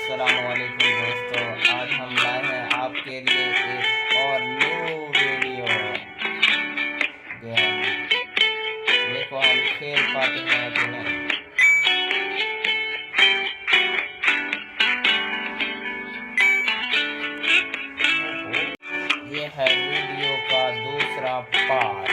अस्सलामुअलैकुम दोस्तों, आज हम लाए हैं आपके लिए एक और न्यू वीडियो गेम। देखो हम खेल पाते हैं कि नहीं। ये है वीडियो का दूसरा पार्ट।